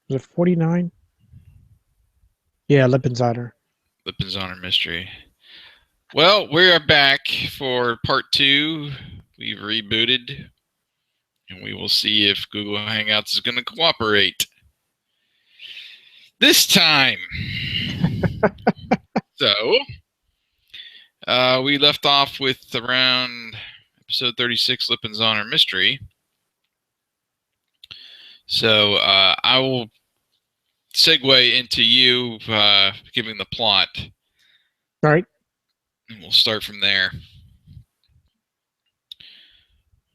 Was it 49? Yeah, Lipinsider. Lipton's Honor Mystery. Well, we're back for part 2. We've rebooted, and we will see if Google Hangouts is going to cooperate this time. So, we left off with around episode 36, Lipton's Honor Mystery. So, I will segue into you giving the plot. All right. And we'll start from there.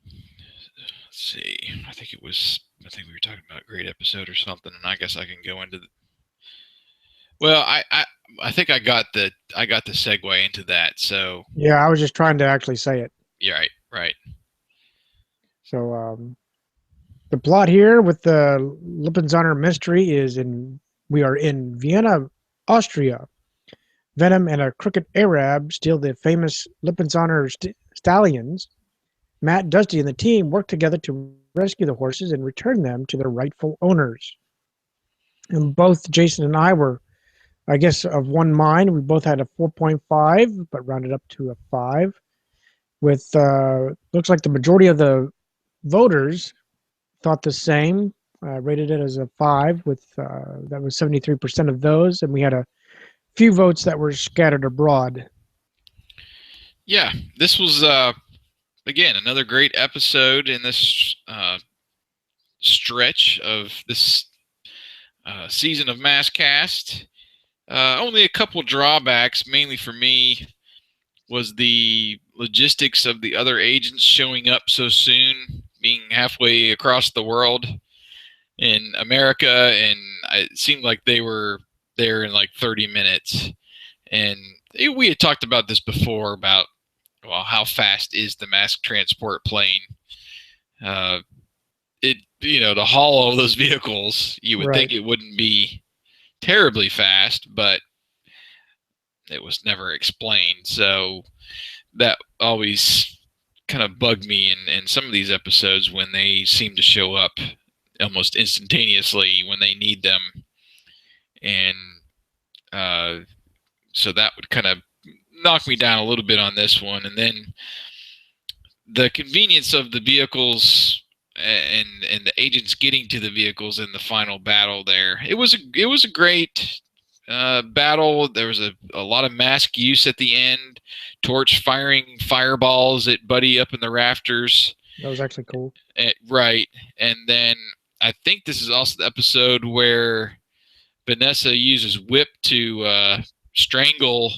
Let's see. I think we were talking about a great episode or something, and I guess I can go into the. Well, I think I got the segue into that. So Yeah, I was just trying to actually say it. yeah, right. So the plot here with the Lipinsider mystery is we are in Vienna, Austria. Venom and a crooked Arab steal the famous Lipinsider stallions. Matt, Dusty, and the team work together to rescue the horses and return them to their rightful owners. And both Jason and I were, I guess, of one mind. We both had a 4.5, but rounded up to a 5. With looks like the majority of the voters thought the same. Rated it as a 5. With that was 73% of those, and we had a few votes that were scattered abroad. Yeah, this was again another great episode in this stretch of this season of MASKast. Only a couple drawbacks, mainly for me, was the logistics of the other agents showing up so soon, being halfway across the world in America, and it seemed like they were there in like 30 minutes. And we had talked about this before about, well, how fast is the M.A.S.K transport plane? To haul all those vehicles, you would think it wouldn't be terribly fast, but it was never explained. So that always kind of bugged me in some of these episodes when they seem to show up almost instantaneously when they need them. And so that would kind of knock me down a little bit on this one. And then the convenience of the vehicles and the agents getting to the vehicles in the final battle there. It was a great battle. There was a lot of M.A.S.K use at the end. Torch firing fireballs at Buddy up in the rafters. That was actually cool. Right. And then I think this is also the episode where Vanessa uses whip to strangle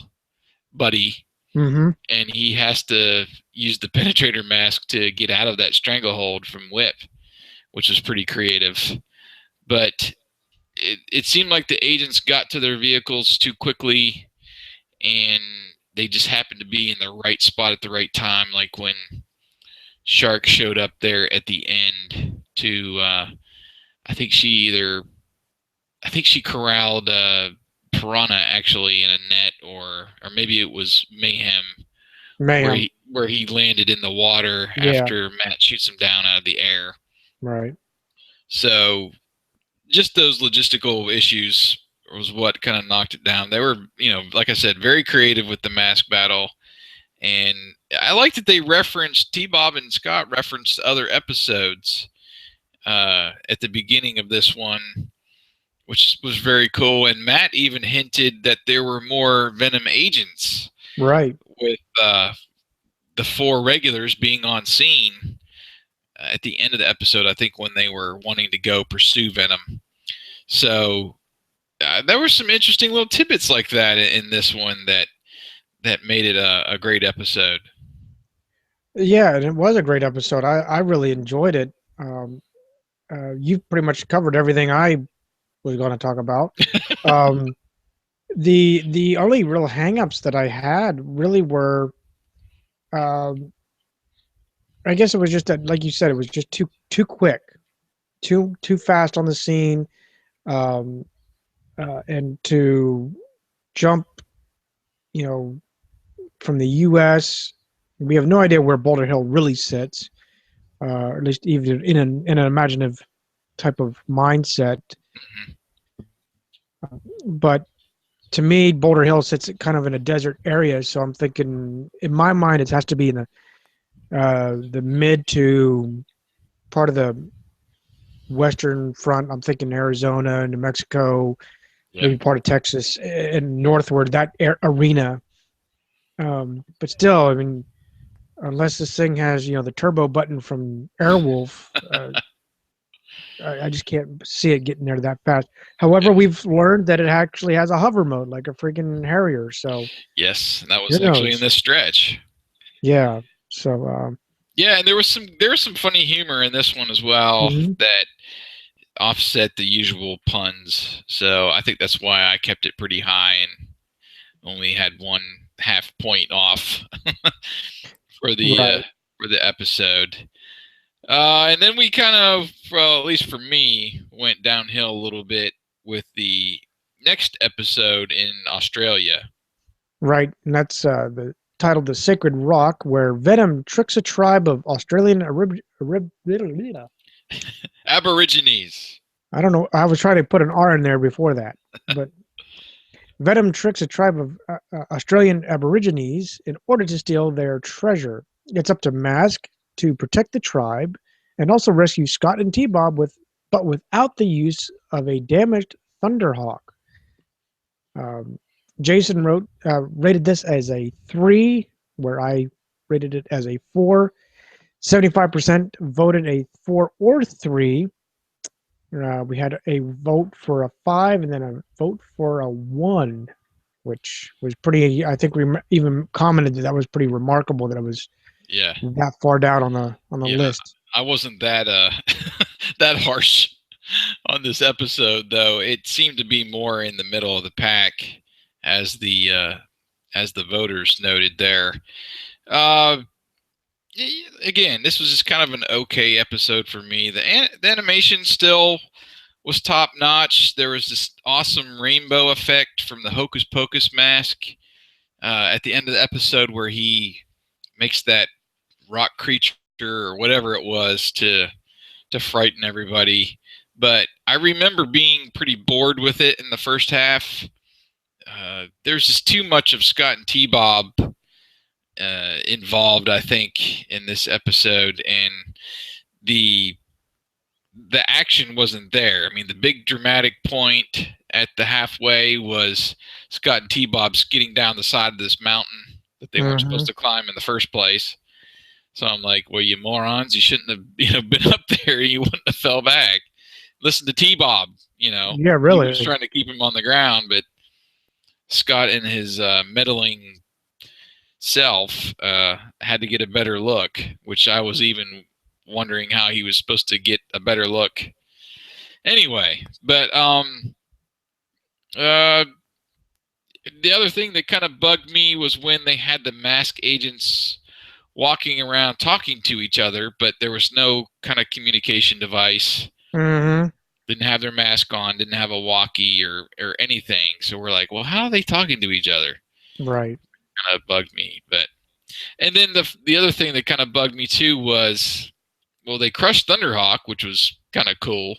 Buddy. Mm-hmm. And he has to use the penetrator mask to get out of that stranglehold from Whip, which was pretty creative. But it seemed like the agents got to their vehicles too quickly, and they just happened to be in the right spot at the right time, like when Shark showed up there at the end to, I think she corralled Piranha actually in a net, or maybe it was Mayhem. Where he landed in the water after Matt shoots him down out of the air. Right. So just those logistical issues was what kind of knocked it down. They were, like I said, very creative with the M.A.S.K battle. And I like that they referenced, T-Bob and Scott referenced other episodes at the beginning of this one, which was very cool. And Matt even hinted that there were more Venom agents. Right. With the 4 regulars being on scene at the end of the episode, I think, when they were wanting to go pursue Venom. So there were some interesting little tidbits like that in this one that made it a great episode. Yeah, and it was a great episode. I really enjoyed it. You've pretty much covered everything I was going to talk about. The only real hangups that I had really were, I guess it was just that, like you said, it was just too quick, too fast on the scene, and to jump, from the U.S. We have no idea where Boulder Hill really sits, or at least even in an imaginative type of mindset. Mhm. But to me, Boulder Hill sits kind of in a desert area, so I'm thinking in my mind it has to be in the mid to part of the western front. I'm thinking Arizona, New Mexico, Yeah. maybe part of Texas, and northward that arena. But still, I mean, unless this thing has the turbo button from Airwolf, I just can't see it getting there that fast. Yeah. However, we've learned that it actually has a hover mode like a freaking Harrier. So Yes, and that who was actually in knows? this stretch. Yeah. So Yeah, and there was some funny humor in this one as well mhm. that offset the usual puns. So I think that's why I kept it pretty high and only had 1/2 point off for the uh, Right, for the episode. And then we kind of, well, at least for me, went downhill a little bit with the next episode in Australia. right, and that's the titled "The Sacred Rock," where Venom tricks a tribe of Australian Aborigines. I don't know. I was trying to put an R in there before that, but Venom tricks a tribe of Australian Aborigines in order to steal their treasure. It's up to Mask to protect the tribe and also rescue Scott and T-Bob but without the use of a damaged Thunderhawk. Um, Jason rated this as a 3, where I rated it as a 4. 75% voted a 4 or 3. We had a vote for a 5 and then a vote for a 1, which was pretty. I think we even commented that was pretty remarkable that it was Yeah, that far down on the yeah. list. I wasn't that that harsh on this episode, though. It seemed to be more in the middle of the pack, as the voters noted there. Uh, Again, this was just kind of an okay episode for me. The animation still was top notch. There was this awesome rainbow effect from the Hocus Pocus mask at the end of the episode where he makes that rock creature or whatever it was to frighten everybody. But I remember being pretty bored with it in the first half. There's just too much of Scott and T Bob involved, I think, in this episode, and the the action wasn't there. I mean, the big dramatic point at the halfway was Scott and T Bob skidding down the side of this mountain that they weren't Mm-hmm. supposed to climb in the first place. So I'm like, well, you morons, you shouldn't have been up there. You wouldn't have fell back. Listen to T Bob. Yeah, He was really. trying to keep him on the ground, but Scott and his meddling self had to get a better look, which I was even wondering how he was supposed to get a better look. Anyway, but uh, the other thing that kind of bugged me was when they had the mask agents walking around talking to each other, but there was no kind of communication device. Mm-hmm. Didn't have their mask on, didn't have a walkie or anything. So we're like, well, how are they talking to each other? Right. Kind of bugged me. But and then the other thing that kind of bugged me too was, well, they crushed Thunderhawk, which was kind of cool.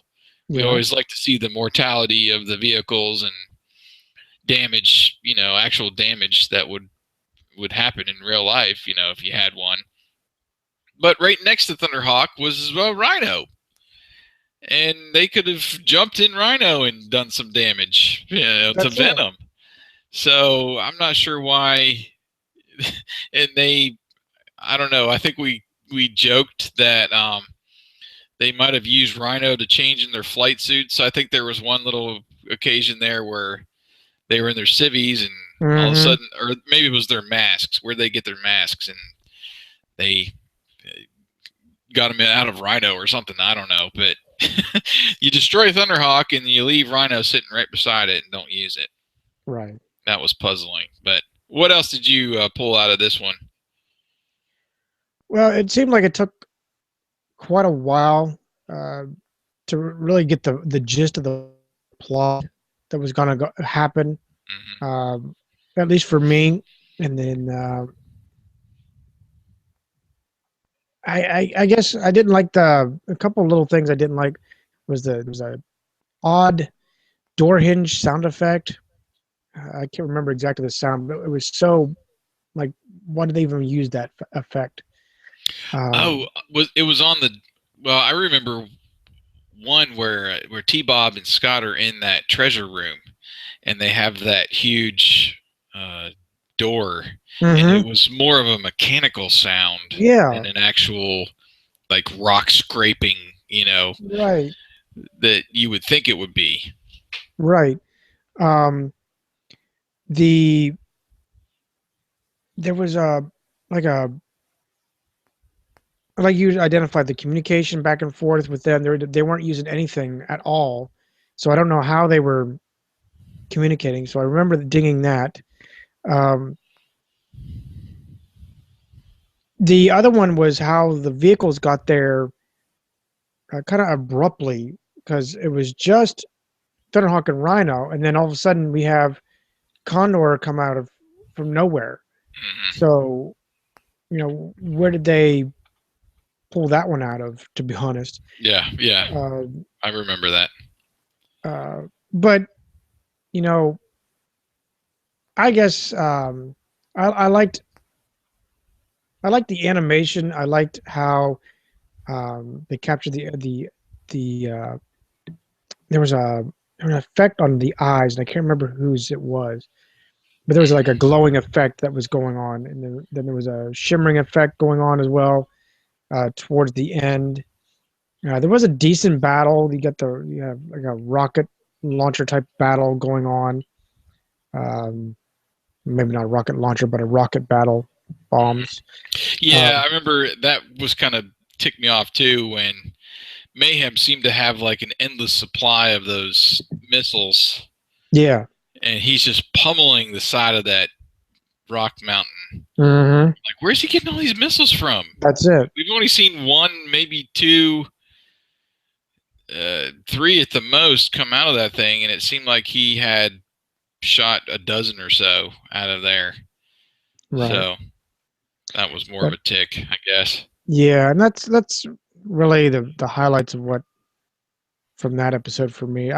We Yeah. always like to see the mortality of the vehicles and damage, actual damage that would happen in real life, if you had one. But right next to Thunderhawk was Rhino, and they could have jumped in Rhino and done some damage, to That's it. Venom. So I'm not sure why. And I don't know. I think we joked that they might have used Rhino to change in their flight suits. So I think there was one little occasion there where they were in their civvies and all of a Mm-hmm. sudden, or maybe it was their masks, where they get their masks, and they got them out of Rhino or something. I don't know, but you destroy Thunderhawk and you leave Rhino sitting right beside it and don't use it. Right. That was puzzling. But what else did you pull out of this one? Well, it seemed like it took quite a while uh, to really get the gist of the plot that was going to happen. Mm-hmm. Um, at least for me. And then I guess I didn't like a couple of little things I didn't like was the odd door hinge sound effect. I can't remember exactly the sound, but it was so like, why did they even use that effect? Oh, Um, was it was on the? Well, I remember one where T Bob and Scott are in that treasure room, and they have that huge uh, door, and it hmm was more of a mechanical sound Yeah, than an actual like rock scraping. right, That you would think it would be. right. Um, the there was a like a like you identified the communication back and forth with them. They weren't using anything at all, so I don't know how they were communicating. So I remember dinging that. Um, the other one was how the vehicles got there kind of abruptly because it was just Thunderhawk and Rhino, and then all of a sudden we have Condor come out of from nowhere. Hmm. So where did they pull that one out of? To be honest, Yeah, yeah, uh, I remember that. uh, but you know, I guess I liked the animation. I liked how they captured the there was an effect on the eyes, and I can't remember whose it was, but there was like a Hmm. glowing effect that was going on, and then there was a shimmering effect going on as well towards the end. There was a decent battle. You have like a rocket launcher type battle going on. Um, Maybe not a rocket launcher, but a rocket battle, bombs. Yeah, Um, I remember that was kind of ticked me off too when Mayhem seemed to have like an endless supply of those missiles, yeah. and he's just pummeling the side of that rock mountain. hmm Like, where's he getting all these missiles from? That's it. We've only seen one, maybe two, three at the most come out of that thing, and it seemed like he had shot a dozen or so out of there. Right. So that was more of But a tick, I guess. yeah, and that's really the highlights of what from that episode for me.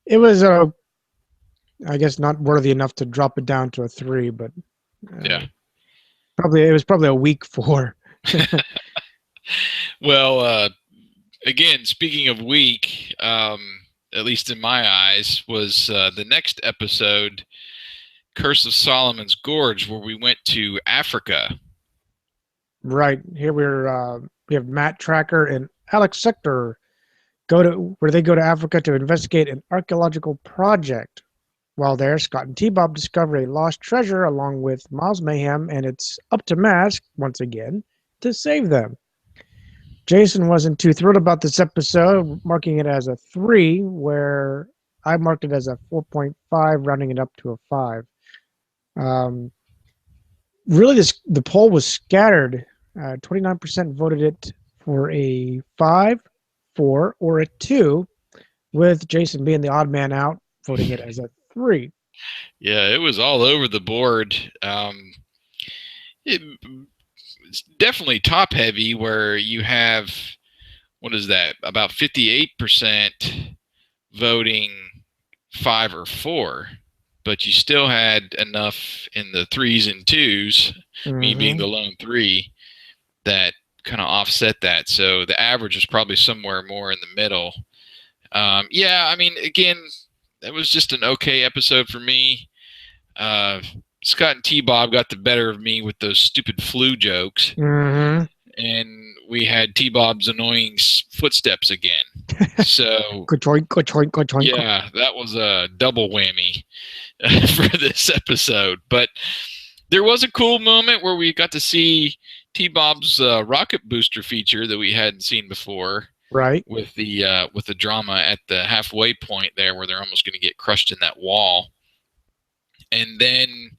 It was I guess not worthy enough to drop it down to a three, but Yeah. uh, probably it was probably a weak four. Well, again, speaking of weak, at least in my eyes, was the next episode, Curse of Solomon's Gorge, where we went to Africa. Right here we have Matt Tracker and Alex Sector go to Africa to investigate an archaeological project. While there, Scott and T-Bob discover a lost treasure along with Miles Mayhem, and it's up to Mask once again to save them. Jason wasn't too thrilled about this episode, marking it as a three, where I marked it as a 4.5, rounding it up to a five. Um, Really, the poll was scattered. 29% voted it for a five, four, or a two, with Jason being the odd man out, voting it as a three. Yeah, it was all over the board. It, it's definitely top heavy, where you have, what is that, about 58% voting five or four, but you still had enough in the threes and twos, me being Mm-hmm. the lone three, that kind of offset that. So the average is probably somewhere more in the middle. Yeah, I mean, again, that was just an okay episode for me. Uh, Scott and T Bob got the better of me with those stupid flu jokes, Mm-hmm. and we had T Bob's annoying footsteps again. So, Ka-choink, ka-choink, ka-choink. yeah, that was a double whammy for this episode. But there was a cool moment where we got to see T Bob's rocket booster feature that we hadn't seen before, Right. with the drama at the halfway point there, where they're almost going to get crushed in that wall. And then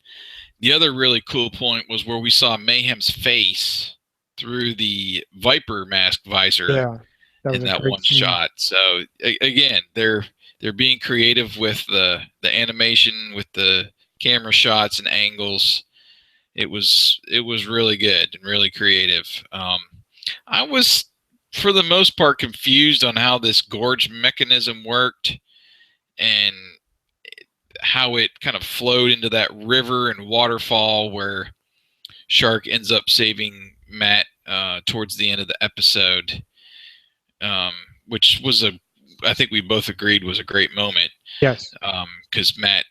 the other really cool point was where we saw Mayhem's face through the Viper mask visor Yeah. That was in a that great one scene. shot. So again, they're being creative with the animation, with the camera shots and angles. It was really good and really creative. I was for the most part, confused on how this gorge mechanism worked and how it kind of flowed into that river and waterfall where Shark ends up saving Matt towards the end of the episode, which was I think we both agreed was a great moment. Yes. Because Matt,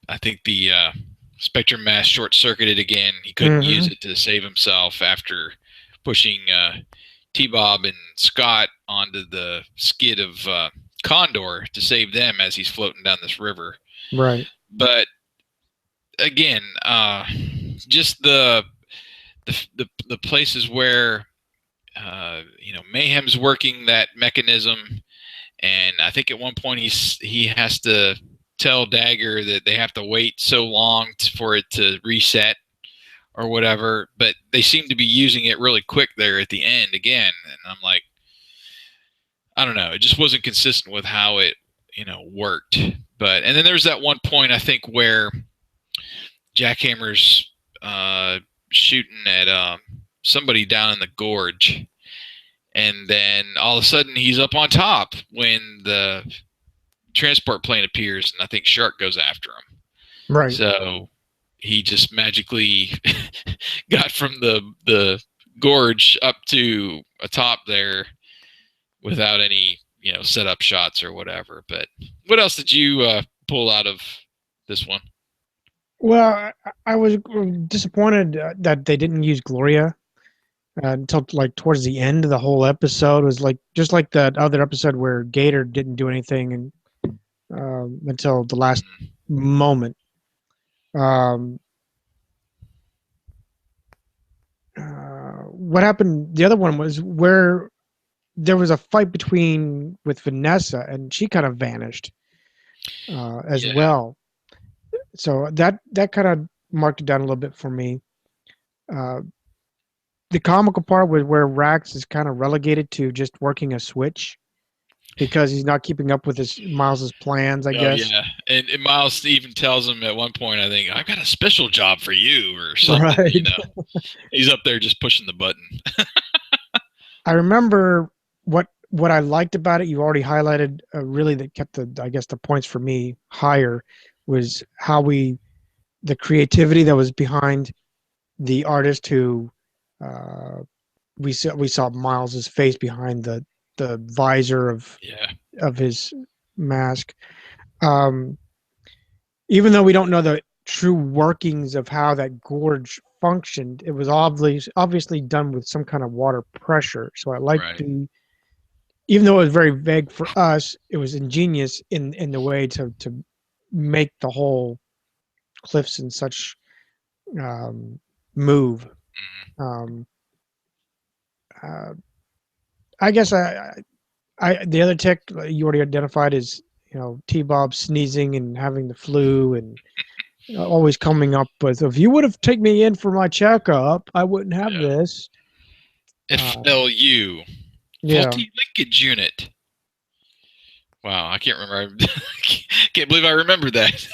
I think the Spectrum mask short circuited again. He couldn't use Mm-hmm. it to save himself after pushing T-Bob and Scott onto the skid of Condor to save them as he's floating down this river. Right. But again, just the places where Mayhem's working that mechanism, and I think at one point he has to tell Dagger that they have to wait so long for it to reset or whatever, but they seem to be using it really quick there at the end again, and I'm like, I don't know, it just wasn't consistent with how it worked. But and then there's that one point I think where Jackhammer's shooting at somebody down in the gorge, and then all of a sudden he's up on top when the transport plane appears, and I think Shark goes after him. Right. So he just magically got from the gorge up to atop there without any setup shots or whatever. But what else did you pull out of this one? Well, I was disappointed that they didn't use Gloria until like towards the end of the whole episode. It was like just like that other episode where Gator didn't do anything and until the last moment. Um, what happened? The other one was where there was a fight with Vanessa, and she kind of vanished as Yeah. well. So that kind of marked it down a little bit for me. Uh, the comical part was where Rax is kind of relegated to just working a switch because he's not keeping up with his Miles's plans, I Oh guess. yeah, and Miles even tells him at one point, I think, I've got a special job for you or something. Right. He's up there just pushing the button. I remember what I liked about it. You already highlighted really that kept the points for me higher was how the creativity that was behind the artist who uh, we saw Miles's face behind the visor of his mask. Um, even though we don't know the true workings of how that gorge functioned, it was obviously done with some kind of water pressure. So I like Right. even though it was very vague for us, it was ingenious in the way to make the whole cliffs and such move. Um, uh, I guess the other tick you already identified is T-Bob sneezing and having the flu and always coming up with, if you would have taken me in for my checkup, I wouldn't have this. FLU, Yeah. faulty linkage unit. Wow, I can't remember. Can't believe I remember that.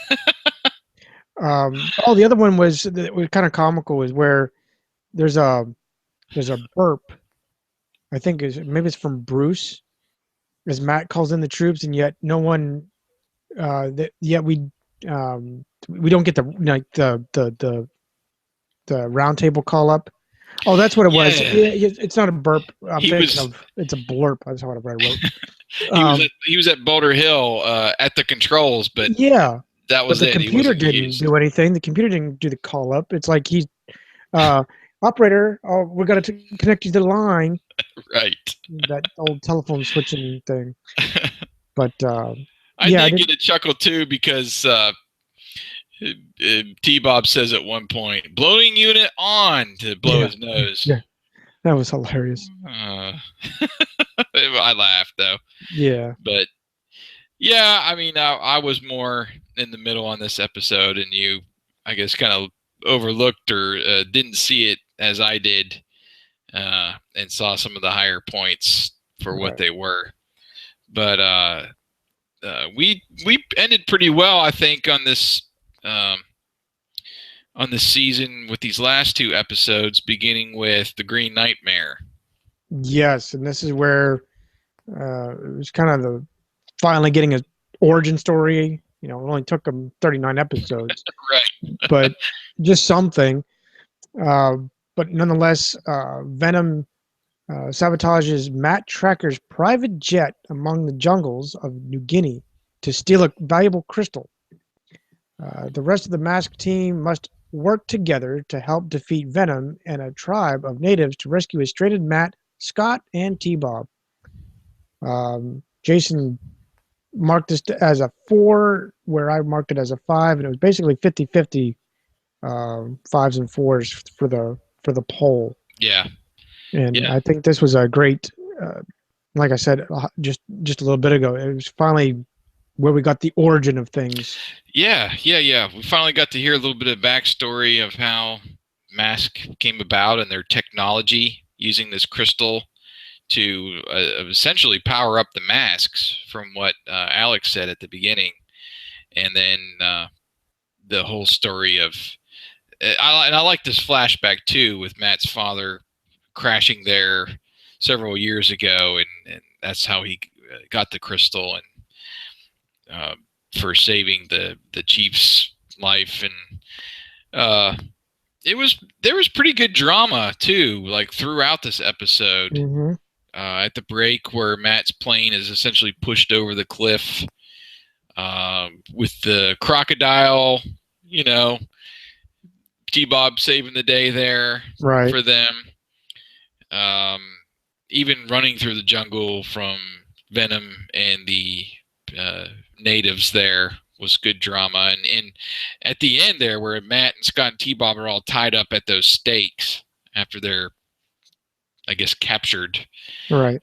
The other one was kind of comical is where there's a burp. I think maybe it's from Bruce as Matt calls in the troops, and yet no one. Yet we don't get the round table call up. Oh, that's what it was. It's not a burp. I'm thinking of it's a blurp. That's what I wrote. He was at Boulder Hill at the controls, but yeah, that was the it. computer didn't do anything. The computer didn't do the call up. It's like he's operator. Oh, we're gonna connect you to the line. Right. That old telephone switching thing. But I did get a chuckle too because T-Bob says at one point, "Blowing unit on," to blow his nose. Yeah, that was hilarious. I laughed though. Yeah. But yeah, I mean, I was more in the middle on this episode, and you, I guess, kind of overlooked or didn't see it as I did, and saw some of the higher points for what they were. But we ended pretty well, I think, on this season with these last two episodes, beginning with the Green Nightmare. Yes, and this is where it was kind of the finally getting a origin story. You know, it only took him 39 episodes, Right. but just something. Uh, but nonetheless, Venom sabotages Matt Tracker's private jet among the jungles of New Guinea to steal a valuable crystal. The rest of the Mask team must work together to help defeat Venom and a tribe of natives to rescue his stranded Matt, Scott, and T-Bob. Jason marked this as a 4, where I marked it as a 5, and it was basically 50-50, fives and fours for the poll. Yeah. And Yeah. I think this was a great, like I said just a little bit ago, it was finally where we got the origin of things. Yeah. Yeah. Yeah. We finally got to hear a little bit of backstory of how Mask came about and their technology using this crystal to essentially power up the masks, from what Alex said at the beginning, and then the whole story of and I like this flashback too with Matt's father crashing there several years ago, and that's how he got the crystal, and uh, for saving the chief's life, and uh, it was there was pretty good drama too, like throughout this episode. Hmm. At the break where Matt's plane is essentially pushed over the cliff, with the crocodile, you know, T-Bob saving the day there Right. for them. Um, Even running through the jungle from Venom and the uh, natives there was good drama. And at the end there, where Matt and Scott and T-Bob are all tied up at those stakes after they're, I guess, captured. Right.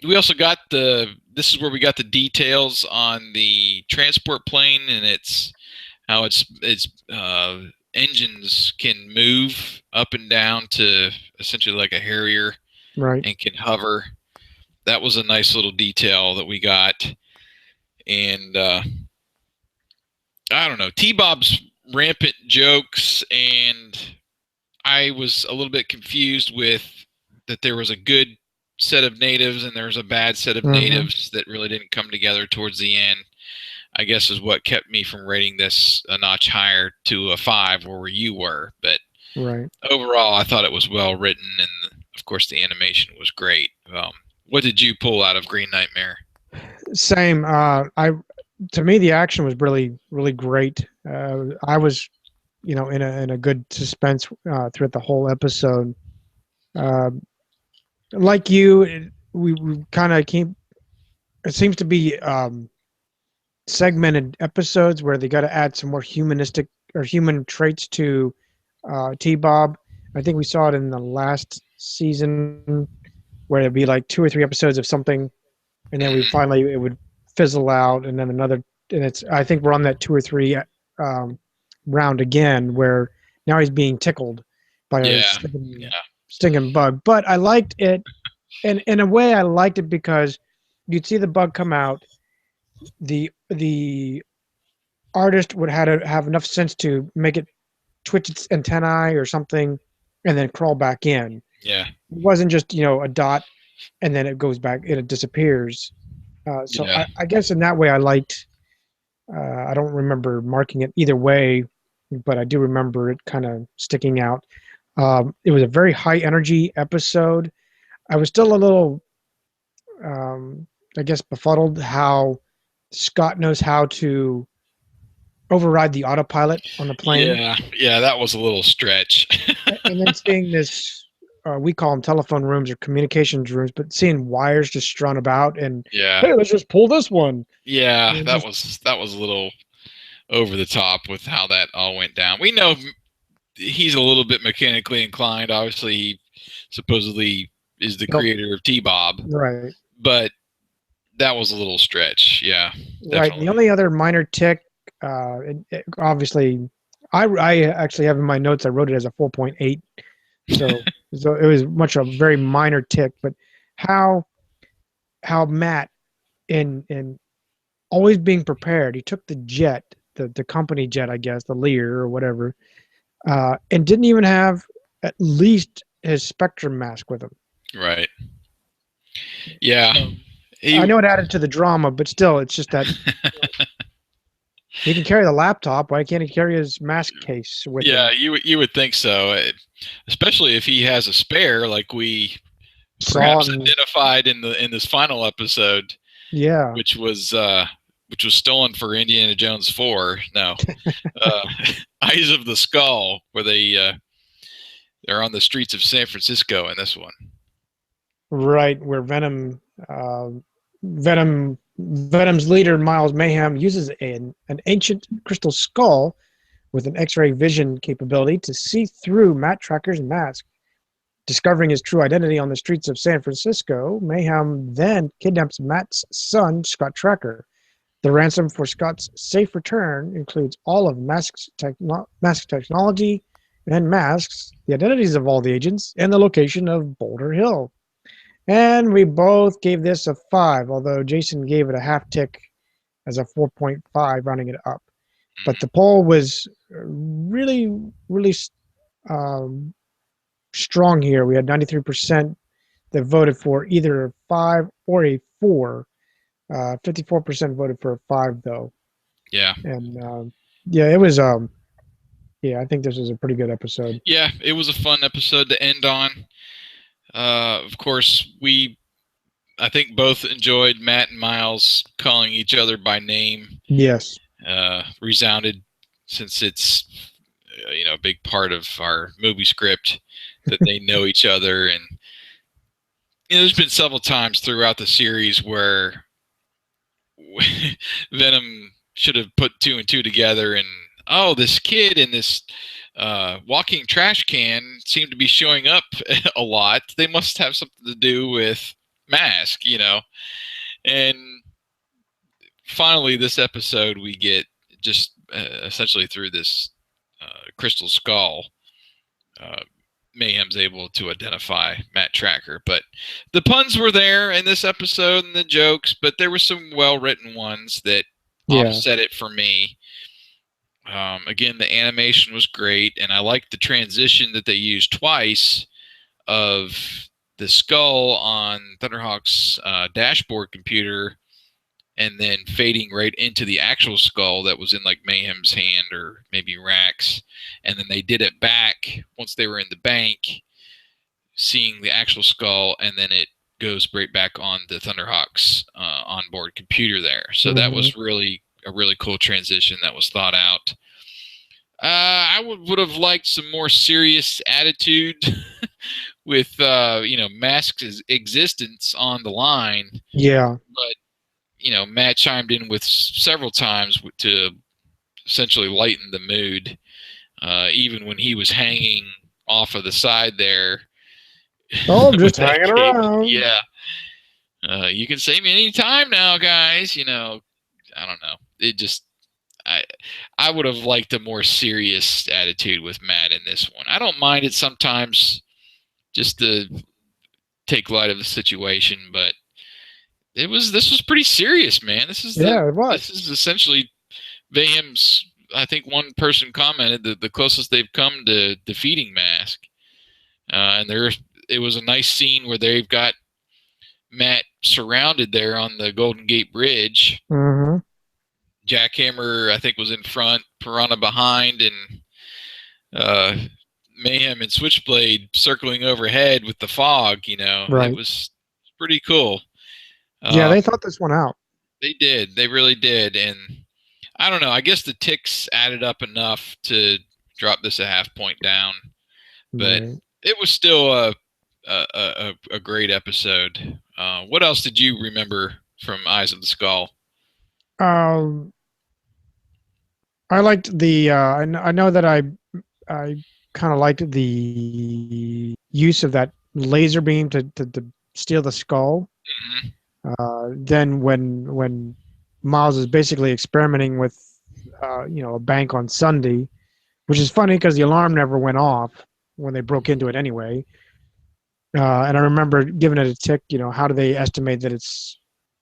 We also got this is where we got the details on the transport plane, and it's how its engines can move up and down to essentially like a Harrier, Right. and can hover. That was a nice little detail that we got. And I don't know, T-Bob's rampant jokes, and I was a little bit confused with that there was a good set of natives and there was a bad set of Hmm. natives that really didn't come together towards the end. I guess is what kept me from rating this a notch higher to a 5, where you were. But Right. overall, I thought it was well written, and of course, the animation was great. What did you pull out of Green Nightmare? Same. I To me, the action was really great. I was, in a good suspense throughout the whole episode. Uh, like you, we kind of keep. It seems to be segmented episodes where they got to add some more humanistic or human traits to T Bob. I think we saw it in the last season where it'd be like 2 or 3 episodes of something, and then we Mm, finally it would fizzle out, and then another. And it's I think we're on that 2 or 3 um, round again where now he's being tickled by a yeah, stinging bug. But I liked it, and in a way, I liked it because you'd see the bug come out. The artist would have enough sense to make it twitch its antennae or something, and then crawl back in. yeah, It wasn't just a dot and then it goes back and it disappears. So yeah, I guess in that way I liked. I don't remember marking it either way, but I do remember it kind of sticking out. It was a very high energy episode. I was still a little, um, I guess, befuddled how Scott knows how to override the autopilot on the plane. yeah, yeah. That was a little stretch. And then seeing this, we call them telephone rooms or communications rooms, but seeing wires just strewn about and, Yeah, hey, let's just pull this one. yeah. And That just was a little over the top with how that all went down. We know he's a little bit mechanically inclined. Obviously, he supposedly is the help. creator of T-Bob, Right. but that was a little stretch. Yeah, Right. And the definitely. only other minor tick, obviously, I actually have in my notes, I wrote it as a 4.8. So it was much a very minor tick, but how Matt in always being prepared, he took the jet, the company jet, I guess, the Lear or whatever, and didn't even have at least his Spectrum mask with him. Right. Yeah. So I He. know it added to the drama, but still, it's just that he can carry the laptop. Why can't he carry his mask case with Yeah, him? you would think so, especially if he has a spare, like we Saw perhaps and identified in this final episode, yeah, which was which was stolen for Indiana Jones 4. No, uh, Eyes of the Skull, where they're on the streets of San Francisco in this one. right where Venom's leader Miles Mayhem uses an ancient crystal skull with an X-ray vision capability to see through Matt Tracker's mask. Discovering his true identity on the streets of San Francisco, Mayhem then kidnaps Matt's son, Scott Tracker. The ransom for Scott's safe return includes all of Mask's technology and masks, the identities of all the agents, and the location of Boulder Hill. And we both gave this a 5, although Jason gave it a half tick as a 4.5, rounding it up. But the poll was really, really um, strong here. We had 93% that voted for either a 5 or a 4. 54% voted for a 5, though. Yeah, And yeah, it was. Yeah, I think this was a pretty good episode. yeah, it was a fun episode to end on. Of course, I think both enjoyed Matt and Miles calling each other by name. Yes. Resounded since it's a big part of our movie script that they know each other, and there's been several times throughout the series where Venom should have put two and two together, and oh, this kid in this walking trash can seemed to be showing up a lot. They must have something to do with Mask, And finally, this episode, we get just essentially through this crystal skull. Uh, Mayhem's able to identify Matt Tracker. But the puns were there in this episode and the jokes, but there were some well written ones that Yeah. offset it for me. Again, the animation was great, and I liked the transition that they used twice of the skull on Thunderhawk's dashboard computer and then fading right into the actual skull that was in like Mayhem's hand or maybe Rax. And then they did it back once they were in the bank, seeing the actual skull, and then it goes right back on the Thunderhawk's onboard computer there. So that Mm-hmm. was really a really cool transition that was thought out. I would have liked some more serious attitude with Mask's existence on the line, Yeah. but Matt chimed in with several times to essentially lighten the mood, even when he was hanging off of the side there Oh, I'm with just that hanging cable. around. Yeah, you can save me any time now, guys. I don't know. It just I I would have liked a more serious attitude with Matt in this one. I don't mind it sometimes, just to take light of the situation, but this was pretty serious, man. Yeah, it This was. is essentially Vayham's. I think one person commented that the closest they've come to defeating Mask, and it was a nice scene where they've got Matt surrounded there on the Golden Gate Bridge. Mm-hmm. Jackhammer, I think, was in front, Piranha behind, and uh, Mayhem and Switchblade circling overhead with the fog. It Right. was pretty cool. Yeah, Um, they thought this one out. they did. They really did. And I don't know. I guess the ticks added up enough to drop this a half point down, but Right. it was still a great episode. What else did you remember from Eyes of the Skull? Um, I liked the. I know that I kind of liked the use of that laser beam to steal the skull. Mm-hmm. Then when Miles is basically experimenting with a bank on Sunday, which is funny because the alarm never went off when they broke into it anyway. And I remember giving it a tick. How do they estimate that it's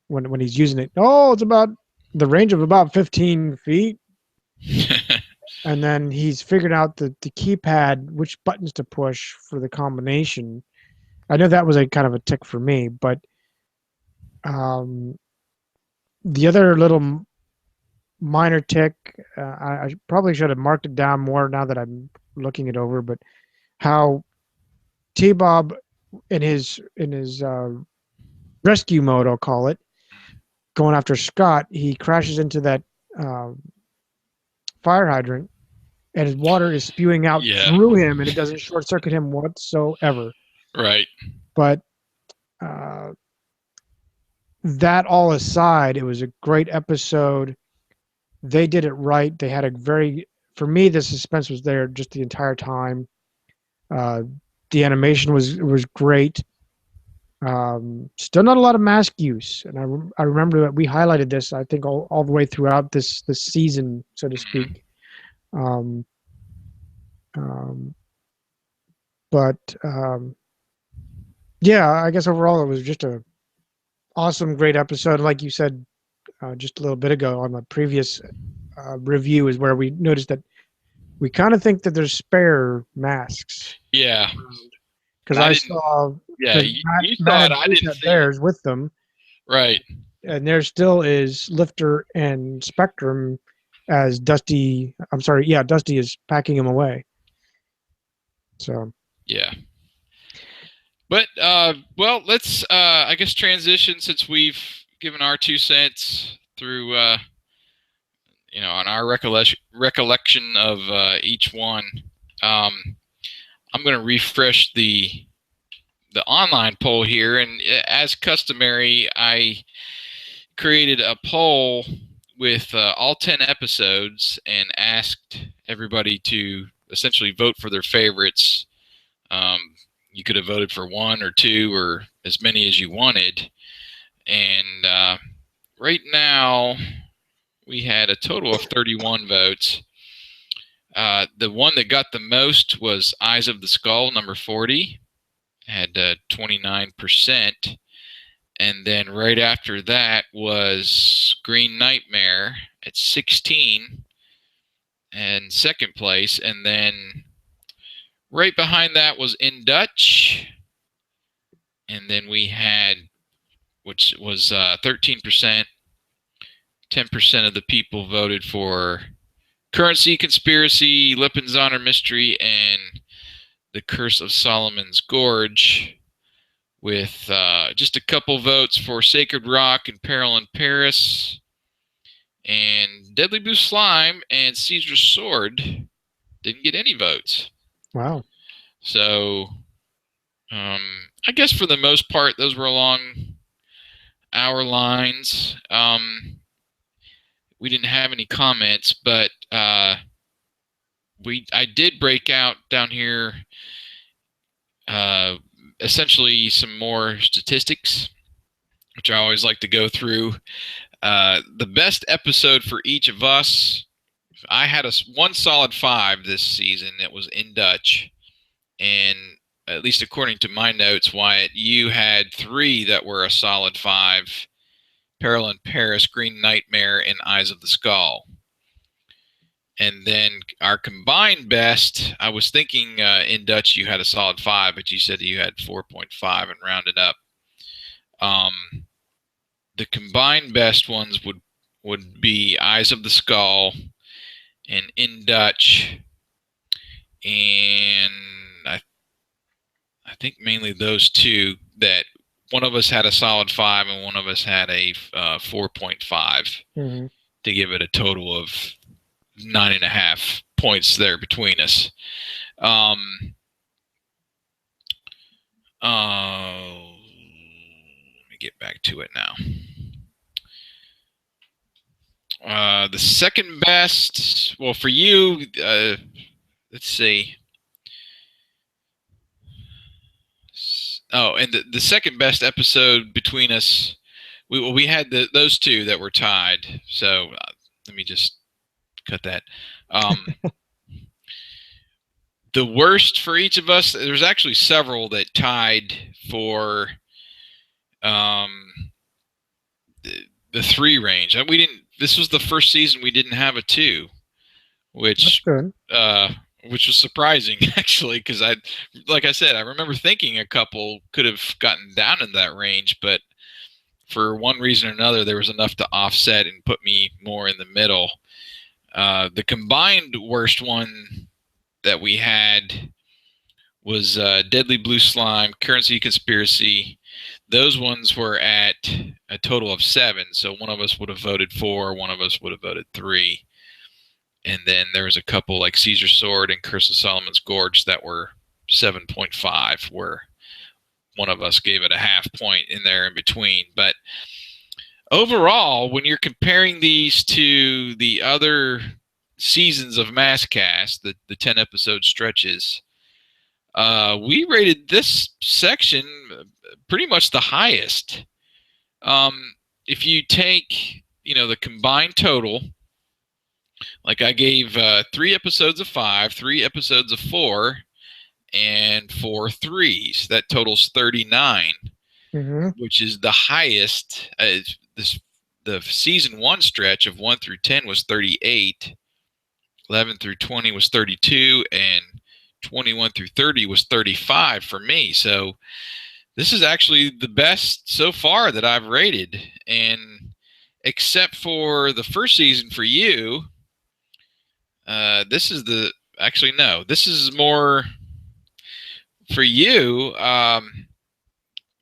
when he's using it? Oh, it's about the range of about 15 feet. and then he's figured out the keypad, which buttons to push for the combination. I know that was a kind of a tick for me, but um, the other little minor tick, I probably should have marked it down more now that I'm looking it over. But how T-Bob in his rescue mode, I'll call it, going after Scott, he crashes into that uh, fire hydrant, and his water is spewing out Yeah. through him, and it doesn't short circuit him whatsoever. Right. But uh, that all aside, it was a great episode. They did it right. They had a very, for me, the suspense was there just the entire time. Uh, the animation was great. Still not a lot of mask use, and I remember that we highlighted this. I think all the way throughout this season, so to Mhm. speak. Um, um, but yeah, I guess overall it was just a awesome, great episode. Like you said just a little bit ago on the previous review, is where we noticed that we kind of think that there's spare masks Yeah. around because And I I didn't. saw Yeah. because You Matt saw it. and I Bruce didn't had see it. theirs with them, Right. and there still is Lifter and Spectrum as Dusty. I'm sorry, yeah, Dusty is packing him away. So Yeah. But well, let's I guess transition since we've given our 2 cents through on our recollection of each one. Um, I'm going to refresh the online poll here, and as customary, I created a poll with all 10 episodes and asked everybody to essentially vote for their favorites. Um, you could have voted for one or two or as many as you wanted. And right now, we had a total of 31 votes. The one that got the most was Eyes of the Skull, number 40, had 29%. And then right after that was Green Nightmare at 16 and second place. And then right behind that was In Dutch. And then we had, which was 13%, 10% of the people voted for Currency Conspiracy, Lipin's Honor Mystery, and The Curse of Solomon's Gorge, with just a couple votes for Sacred Rock and Peril in Paris. And Deadly Blue Slime and Caesar's Sword didn't get any votes. wow, So I guess for the most part, those were along our lines. We didn't have any comments, but I did break out down here uh, essentially some more statistics, which I always like to go through. The best episode for each of us, I had one solid 5 this season. It was In Dutch, and at least according to my notes, Wyatt, you had 3 that were a solid 5: Peril in Paris, Green Nightmare, and Eyes of the Skull. And then our combined best, I was thinking In Dutch you had a solid 5, but you said you had 4.5 and rounded up. The combined best ones would be Eyes of the Skull and In Dutch, and I think mainly those two. That one of us had a solid 5 and one of us had a 4.5 mm-hmm. to give it a total of 9.5 points there between us. Let me get back to it now. The second best, well, for you, let's see. Oh, and the second best episode between us, we had those two that were tied. So let me just cut that. The worst for each of us, there's actually several that tied for the 3 range. We didn't. This was the first season we didn't have a 2. That's which good. uh, which was surprising actually, because like I said, I remember thinking a couple could have gotten down in that range, but for one reason or another, there was enough to offset and put me more in the middle. The combined worst one that we had was Deadly Blue Slime, Currency Conspiracy. Those ones were at a total of 7. So one of us would have voted 4, one of us would have voted 3. And then there was a couple like Caesar Sword and Curse of Solomon's Gorge that were 7.5, where one of us gave it a half point in there in between. But overall, when you're comparing these to the other seasons of MASKast, the 10 episode stretches, we rated this section pretty much the highest. If you take, the combined total, like I gave 3 episodes of 5, 3 episodes of 4, and 4 threes. That totals 39, Mm-hmm. which is the highest. The season 1 stretch of 1 through 10 was 38, 11 through 20 was 32, and 21 through 30 was 35 for me. So this is actually the best so far that I've rated. And except for the first season for you, this is the actually no, this is more for you.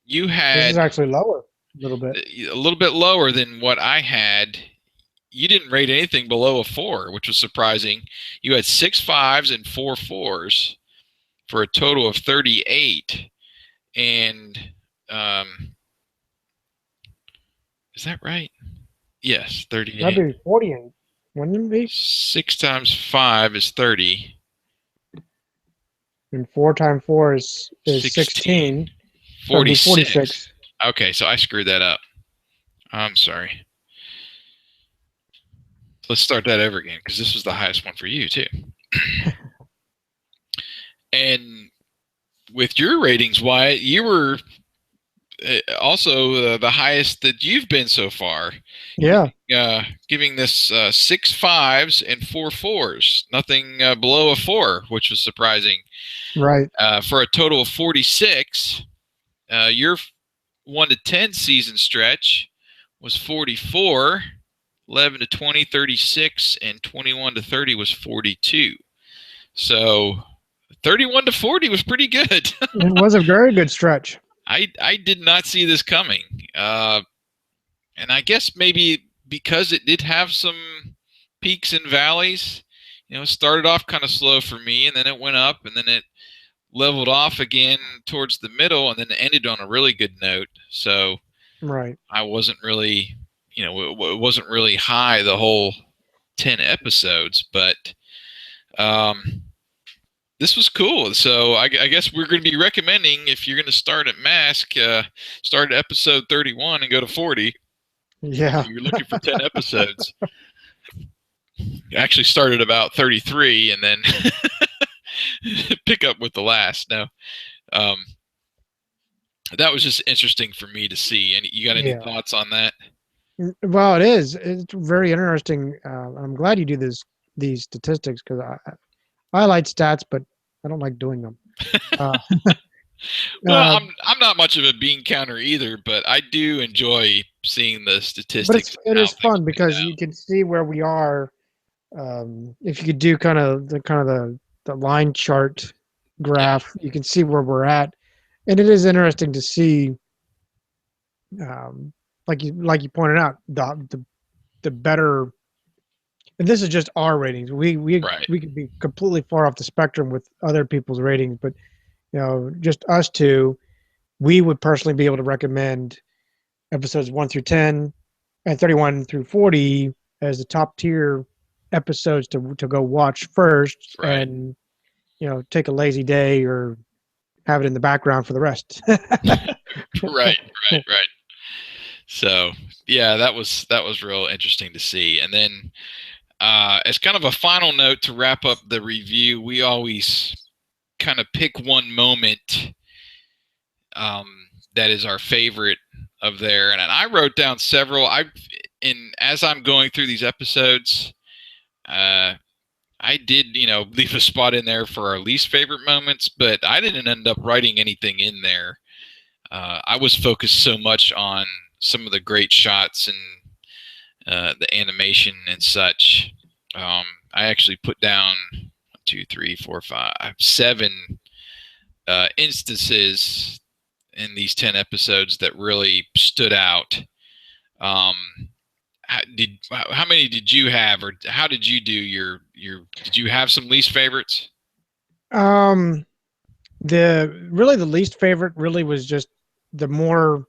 You This is had actually lower a little bit. a little bit lower than what I had. You didn't rate anything below a 4, which was surprising. You had 6 5s and 4 4s for a total of 38. And is that right? Yes, That'd 38. be 40, and wouldn't it be? 6 times 5 is 30. And 4 times 4 is 16. 16. So it'd be 46. 46. Okay, so I screwed that up. I'm sorry. Let's start that over again, because this was the highest one for you, too. And with your ratings, Wyatt, you were also the highest that you've been so far. Yeah. Giving this 6 5s and 4 4s, nothing below a 4, which was surprising. Right. For a total of 46, your 1 to 10 season stretch was 44, 11 to 20, 36, and 21 to 30 was 42. So 31 to 40 was pretty good. It was a very good stretch. I did not see this coming. And I guess maybe because it did have some peaks and valleys, it started off kind of slow for me, and then it went up, and then it leveled off again towards the middle, and then it ended on a really good note. So Right. I wasn't really, it wasn't really high the whole 10 episodes, but this was cool. So I guess we're going to be recommending, if you're going to start at Mask, start at episode 31 and go to 40. Yeah. If you're looking for 10 episodes. I actually started about 33 and then pick up with the last. No, that was just interesting for me to see. And you got any Yeah. thoughts on that? Well, it is. It's very interesting. I'm glad you do these statistics, because I like stats, but I don't like doing them. Uh, Well, uh, I'm not much of a bean counter either, but I do enjoy seeing the but statistics it and how is things fun pan because you can see where we are. If you could do the line chart out. graph, you can see where we're at, and it is interesting to see. Um, like you pointed out, the better. And this is just our ratings. We Yeah, right, we could be completely far off the spectrum with other people's ratings, but just us two, we would personally be able to recommend episodes 1 through 10 and 31 through 40 as the top tier episodes to go watch first, right, and take a lazy day or have it in the background for the rest. right, right. So yeah, that was real interesting to see. And then as kind of a final note to wrap up the review, we always kind of pick one moment um, that is our favorite of there. And I wrote down several. As I'm going through these episodes, I I did, leave a spot in there for our least favorite moments, but I didn't end up writing anything in there. I was focused so much on some of the great shots and the animation and such. I actually put down 7 instances in these 10 episodes that really stood out. Um, how many did you have, or how did you do your? Did you have some least favorites? Um, the least favorite really was just the more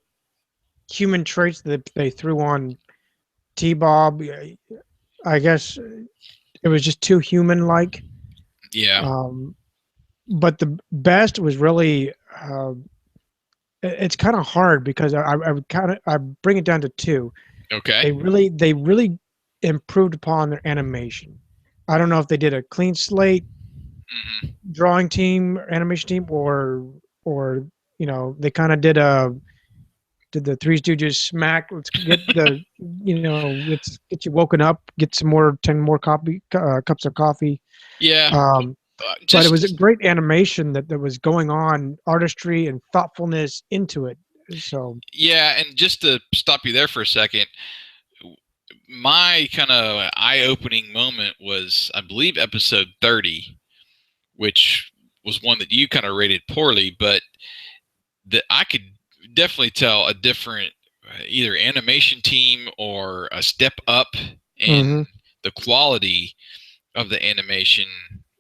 human traits that they threw on T Bob. I guess it was just too human like. Yeah. Um, but the best was really it's kind of hard because I would kind of I bring it down to two. Okay. They really improved upon their animation. I don't know if they did a clean slate Hmm. drawing team, animation team, or they kind of did the Three Stooges smack. Let's get let's get you woken up, get some more 10 more cups of coffee. Yeah. Um, but it was a Just great animation that was going on, artistry and thoughtfulness into it. So, yeah, and just to stop you there for a second, my kind of eye-opening moment was, I believe, episode 30, which was one that you kind of rated poorly, but that I could definitely tell a different either animation team or a step up in hmm the quality of the animation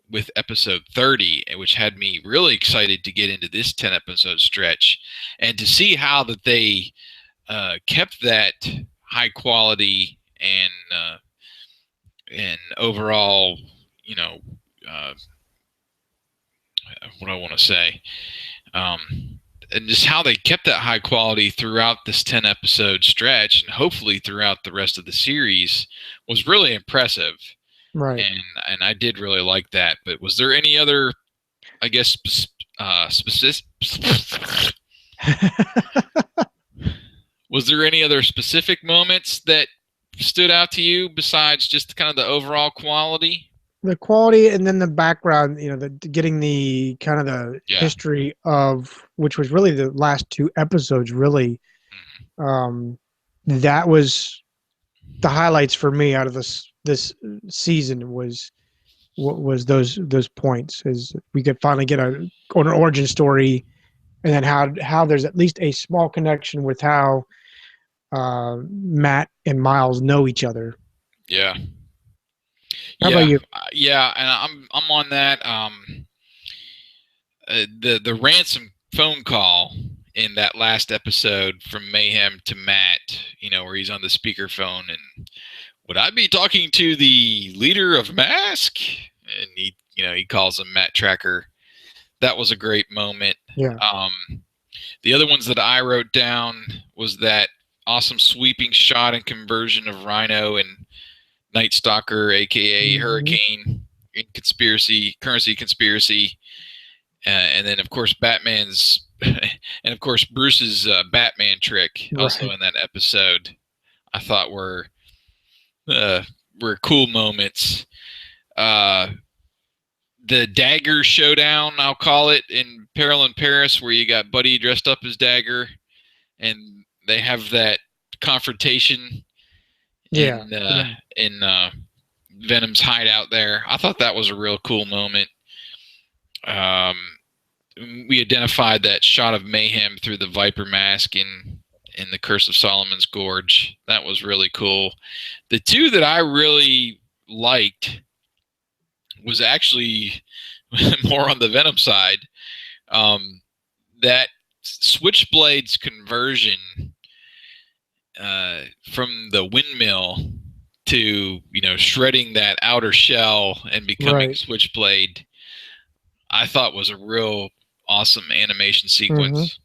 with episode 30, which had me really excited to get into this 10 episode stretch and to see how that they kept that high quality and overall, you know, uh, what I want to say, and just how they kept that high quality throughout this 10 episode stretch and hopefully throughout the rest of the series was really impressive. right. And I did really like that. But was there any other, I guess, specific? Was there any other specific moments that stood out to you besides just kind of the overall quality? The quality and then the background, getting the kind of the Yeah. history of which was really the last two episodes. Really, Mhm. that was the highlights for me out of this season was those points. Is we could finally get an origin story, and then how there's at least a small connection with how Matt and Miles know each other. Yeah. How about Yeah. you? Yeah. And I'm on that. The ransom phone call in that last episode from Mayhem to Matt, where he's on the speakerphone and would I be talking to the leader of M.A.S.K? And he calls him Matt Tracker. That was a great moment. Yeah. Um, the other ones that I wrote down was that awesome sweeping shot and conversion of Rhino and Night Stalker, aka hmm Hurricane, in currency conspiracy, and then of course Batman's, and of course Bruce's Batman trick also Right. in that episode. I thought uh, were cool moments. Uh, the Dagger showdown, I'll call it, in Peril in Paris, where you got Buddy dressed up as Dagger, and they have that confrontation Yeah. in Venom's hideout there. I thought that was a real cool moment. Um, we identified that shot of mayhem through the Viper mask in the Curse of Solomon's Gorge. That was really cool. The two that I really liked was actually more on the Venom side. That Switchblade's conversion from the windmill to shredding that outer shell and becoming Right. Switchblade, I thought was a real awesome animation hmm sequence.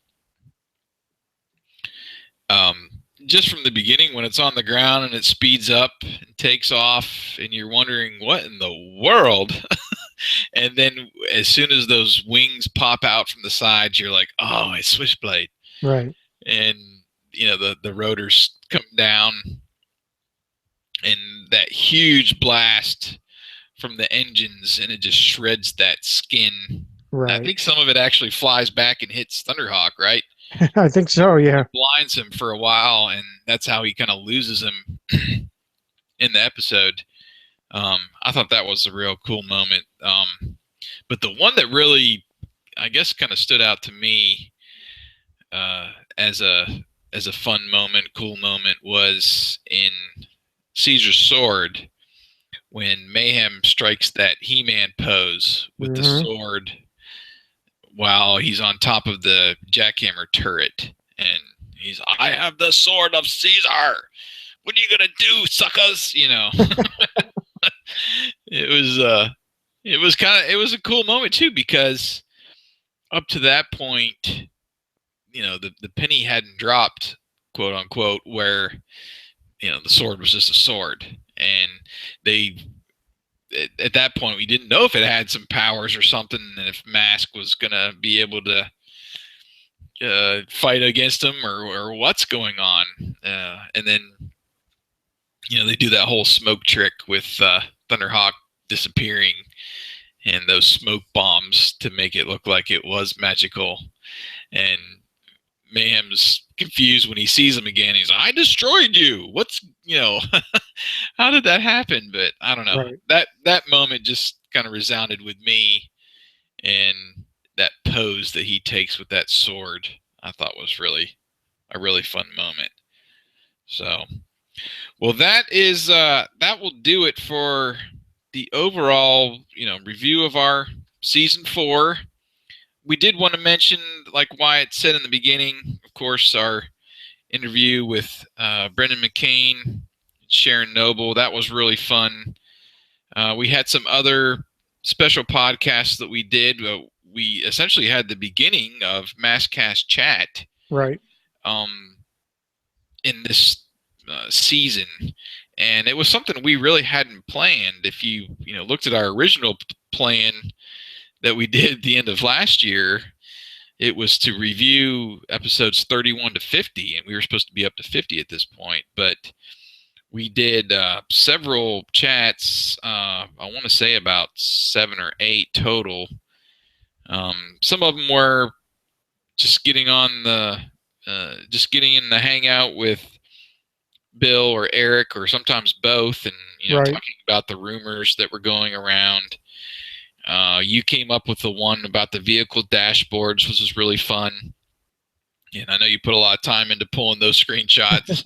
Um, just from the beginning when it's on the ground and it speeds up and takes off, and you're wondering what in the world. And then as soon as those wings pop out from the sides, you're like, oh, it's Switchblade. Right. And the rotors come down and that huge blast from the engines, and it just shreds that skin. And I Right. think some of it actually flies back and hits Thunderhawk, right? I think so. Yeah. It blinds him for a while, and that's how he kind of loses him in the episode. I thought that was a real cool moment. But the one that really, I guess, kind of stood out to me uh, as a fun moment, cool moment, was in Caesar's sword when Mayhem strikes that He-Man pose with the Hmm. sword while he's on top of the jackhammer turret, and he's, "I have the sword of Caesar. What are you gonna do, suckers?" You know, it was it was a cool moment too, because up to that point, the penny hadn't dropped, quote unquote, where the sword was just a sword, and they at that point we didn't know if it had some powers or something, and if M.A.S.K was gonna be able to fight against him, or what's going on. And then they do that whole smoke trick with Thunderhawk disappearing and those smoke bombs to make it look like it was magical. And Mayhem's confused when he sees him again. He's like, "I destroyed you. What's how did that happen?" But I don't know. Right. That moment just kind of resounded with me, and that pose that he takes with that sword, I thought was really a really fun moment. So, well, that will do it for the overall review of our season 4. We did want to mention, like Wyatt said in the beginning, of course, our interview with Brendan McCain, Sharon Noble. That was really fun. We had some other special podcasts that we did. We essentially had the beginning of MASKast chat Right. um, in this season, and it was something we really hadn't planned. If you looked at our original plan that we did at the end of last year, it was to review episodes 31 to 50, and we were supposed to be up to 50 at this point. But we did several chats. I want to say about 7 or 8 total. Some of them were just getting on just getting in the hangout with Bill or Eric, or sometimes both, and Right. talking about the rumors that were going around. You came up with the one about the vehicle dashboards, which was really fun. And I know you put a lot of time into pulling those screenshots.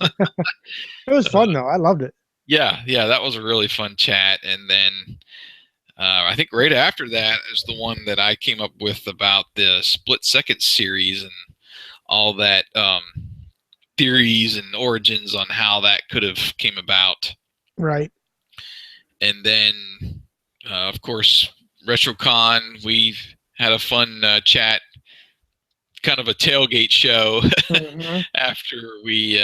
It was fun though. I loved it. Yeah, that was a really fun chat. And then I think right after that is the one that I came up with about the split second series and all that theories and origins on how that could have came about. Right. And then, of course, RetroCon, we've had a fun chat, kind of a tailgate show Hmm. after we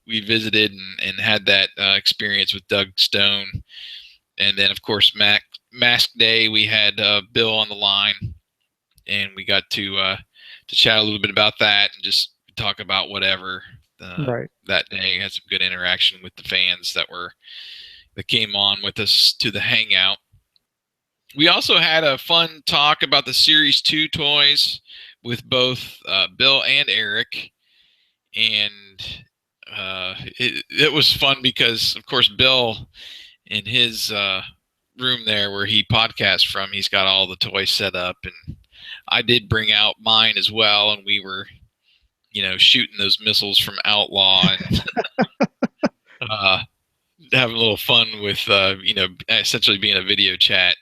visited and had that experience with Doug Stone. And then, of course, M.A.S.K Day, we had Bill on the line, and we got to chat a little bit about that and just talk about whatever Right. that day. Had some good interaction with the fans that came on with us to the hangout. We also had a fun talk about the Series 2 toys with both Bill and Eric. And it was fun because, of course, Bill, in his room there where he podcasts from, he's got all the toys set up. And I did bring out mine as well. And we were, shooting those missiles from Outlaw and uh, having a little fun with, essentially being a video chat.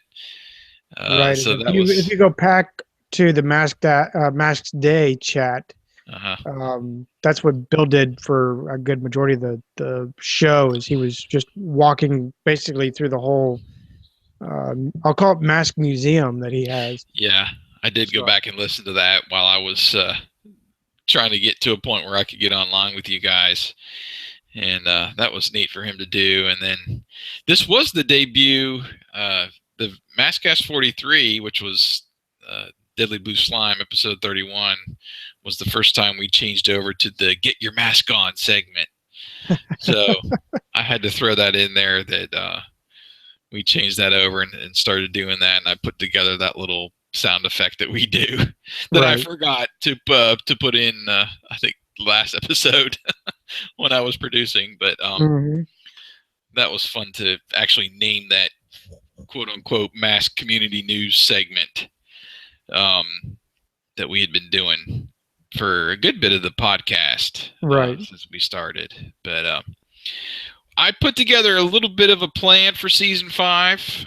Right. And So if that you was, go back to the Masks Day chat, uh-huh. that's what Bill did for a good majority of the show. Is he was just walking basically through the whole. I'll call it Mask Museum that he has. Yeah, I did go So back and listen to that while I was trying to get to a point where I could get online with you guys. And that was neat for him to do. And then this was the debut, the MASKast 43, which was Deadly Blue Slime, episode 31, was the first time we changed over to the Get Your Mask On segment. So I had to throw that in there that we changed that over and started doing that, and I put together that little sound effect that we do that I Right. forgot to put in. I think last episode when I was producing, but Hmm. that was fun to actually name that quote unquote mass community news segment um, that we had been doing for a good bit of the podcast Right. since we started. But I put together a little bit of a plan for season 5.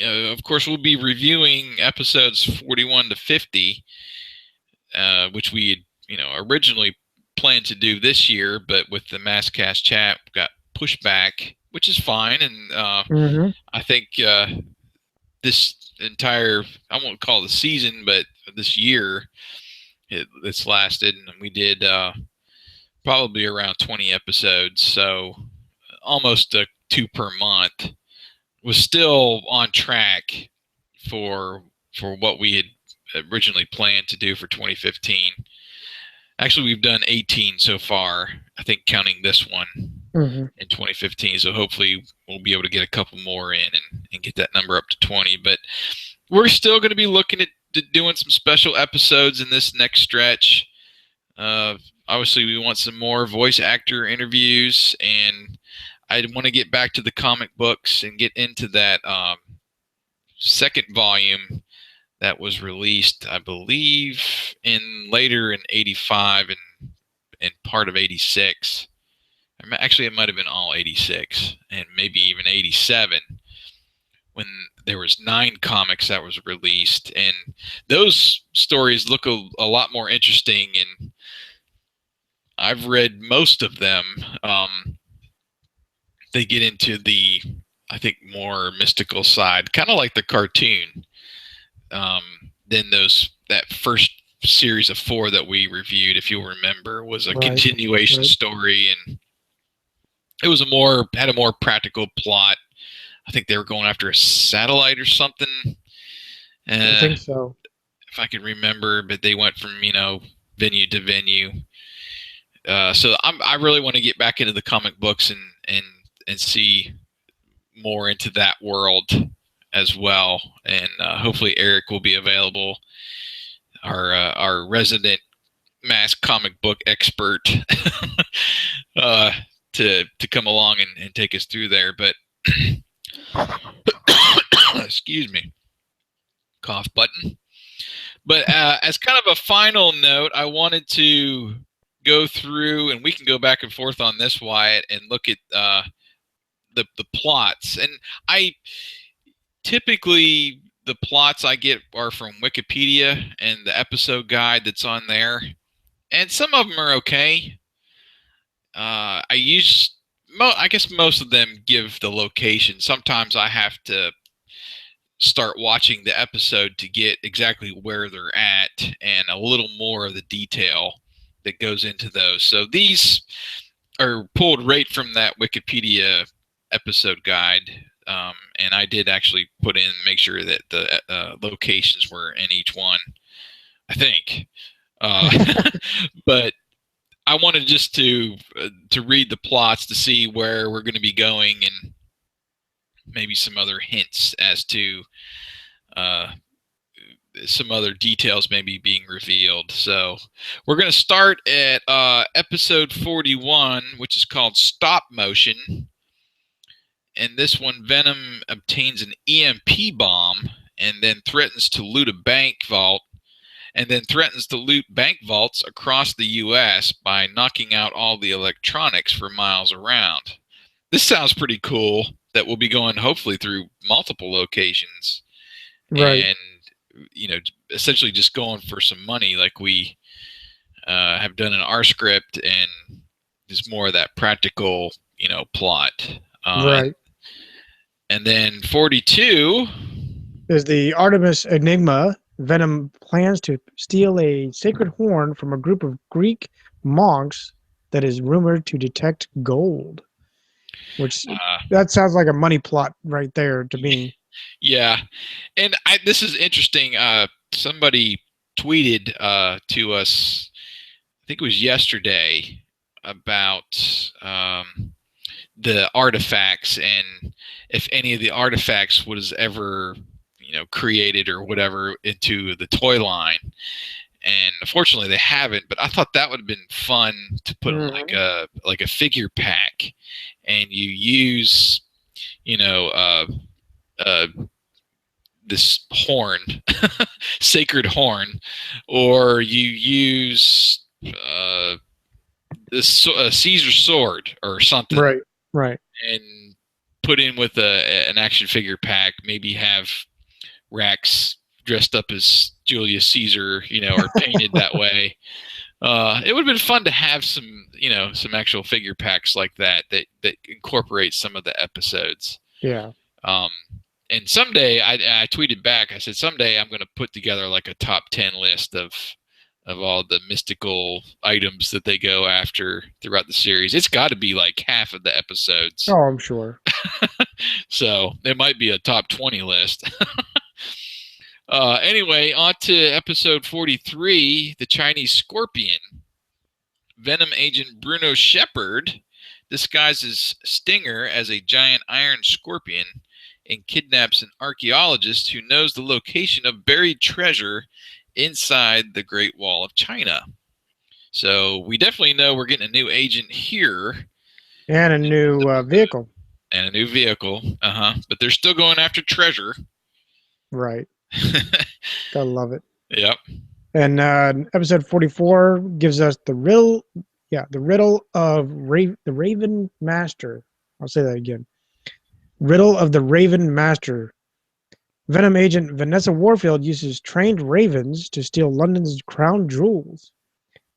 Of course, we'll be reviewing episodes 41 to 50, which we had, originally planned to do this year, but with the MASKast chat, got pushed back, which is fine. And Hmm. I think this entire, I won't call it the season, but this year, it's lasted, and we did probably around 20 episodes, so almost 2 per month. Was still on track for what we had originally planned to do for 2015. Actually, we've done 18 so far, I think, counting this one Hmm. in 2015. So hopefully we'll be able to get a couple more in and get that number up to 20. But we're still going to be looking at doing some special episodes in this next stretch. Uh, Obviously, we want some more voice actor interviews, and I want to get back to the comic books and get into that second volume that was released, I believe, in later in '85 and part of '86. Actually, it might have been all '86 and maybe even '87 when there was 9 comics that was released, and those stories look a lot more interesting, and I've read most of them. They get into the, I think, more mystical side, kind of like the cartoon. Then that first series of 4 that we reviewed, if you'll remember, was a Right. continuation Right. story, and it was had a more practical plot. I think they were going after a satellite or something. I Uh, think so. if I can remember, but they went from venue to venue. So I really want to get back into the comic books and see more into that world as well. And hopefully Eric will be available, our resident mass comic book expert, uh, to come along and take us through there. But excuse me, cough button. But as kind of a final note, I wanted to go through, and we can go back and forth on this, Wyatt, and look at the plots. And I typically, the plots I get are from Wikipedia and the episode guide that's on there, and some of them are okay. I guess most of them give the location. Sometimes I have to start watching the episode to get exactly where they're at and a little more of the detail that goes into those. So these are pulled right from that Wikipedia episode guide. And I did actually make sure that the locations were in each one, I think. Uh, but I wanted just to read the plots to see where we're going to be going and maybe some other hints as to uh, some other details maybe being revealed. So we're going to start at episode 41, which is called Stop Motion. And this one, Venom obtains an EMP bomb and then threatens to loot a bank vault, and then threatens to loot bank vaults across the U.S. by knocking out all the electronics for miles around. This sounds pretty cool that we'll be going hopefully through multiple locations Right. and, essentially just going for some money like we have done in our script, and just more of that practical, plot. Right. And then 42. Is the Artemis Enigma. Venom plans to steal a sacred horn from a group of Greek monks that is rumored to detect gold. Which Uh, that sounds like a money plot right there to me. yeah, and this is interesting. Somebody tweeted to us, I think it was yesterday, about the artifacts, and if any of the artifacts was ever, created or whatever into the toy line. And unfortunately they haven't, but I thought that would have been fun to put in Mhm. like a figure pack, and you use, you know uh uh this horn, sacred horn, or you use this Caesar sword or something, Right. Right. and put in with an action figure pack. Maybe have Rex dressed up as Julius Caesar, or painted that way. It would have been fun to have some, some actual figure packs like that incorporate some of the episodes. Yeah. Um, and someday I tweeted back. I said someday I'm going to put together like a top 10 list of all the mystical items that they go after throughout the series. It's got to be like half of the episodes. Oh, I'm sure. So it might be a top 20 list. Anyway, on to episode 43, the Chinese Scorpion. Venom agent Bruno Shepard disguises Stinger as a giant iron scorpion and kidnaps an archaeologist who knows the location of buried treasure inside the Great Wall of China. So we definitely know we're getting a new agent here And a new vehicle. and a new vehicle. But they're still going after treasure. Right. Gotta love it. Yep. And episode 44 gives us the riddle of the Raven Master. I'll say that again. Riddle of the Raven Master. Venom agent Vanessa Warfield uses trained ravens to steal London's crown jewels.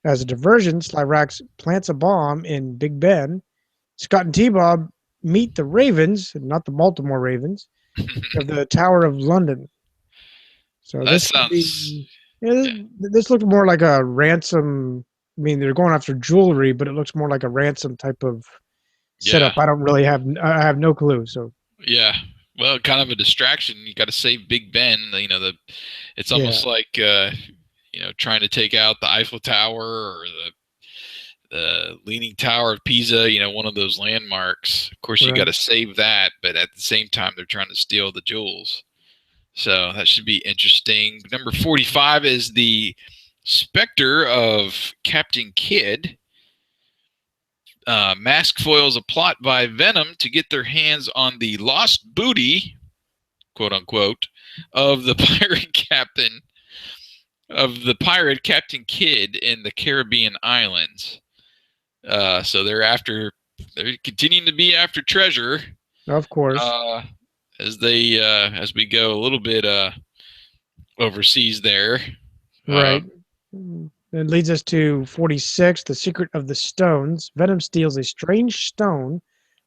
As a diversion, Slyrax plants a bomb in Big Ben. Scott and T-Bob meet the Ravens, not the Baltimore Ravens, of the Tower of London. So That this could sounds, be. Yeah, yeah. this looked more like a ransom. I mean, they're going after jewelry, but it looks more like a ransom type of Yeah. setup. I don't really have. I have no clue. So Yeah. Well, kind of a distraction. You got to save Big Ben. It's yeah, almost like trying to take out the Eiffel Tower or the Leaning Tower of Pisa. One of those landmarks. Of course, you got right. to save that, but at the same time, they're trying to steal the jewels. So that should be interesting. Number 45 is the specter of Captain Kidd. M.A.S.K foils a plot by Venom to get their hands on the lost booty, quote unquote, of the pirate Captain Kidd in the Caribbean islands. So they're continuing to be after treasure. Of course. Uh, as we go a little bit overseas there. Uh, Right. It leads us to 46, The Secret of the Stones. Venom steals a strange stone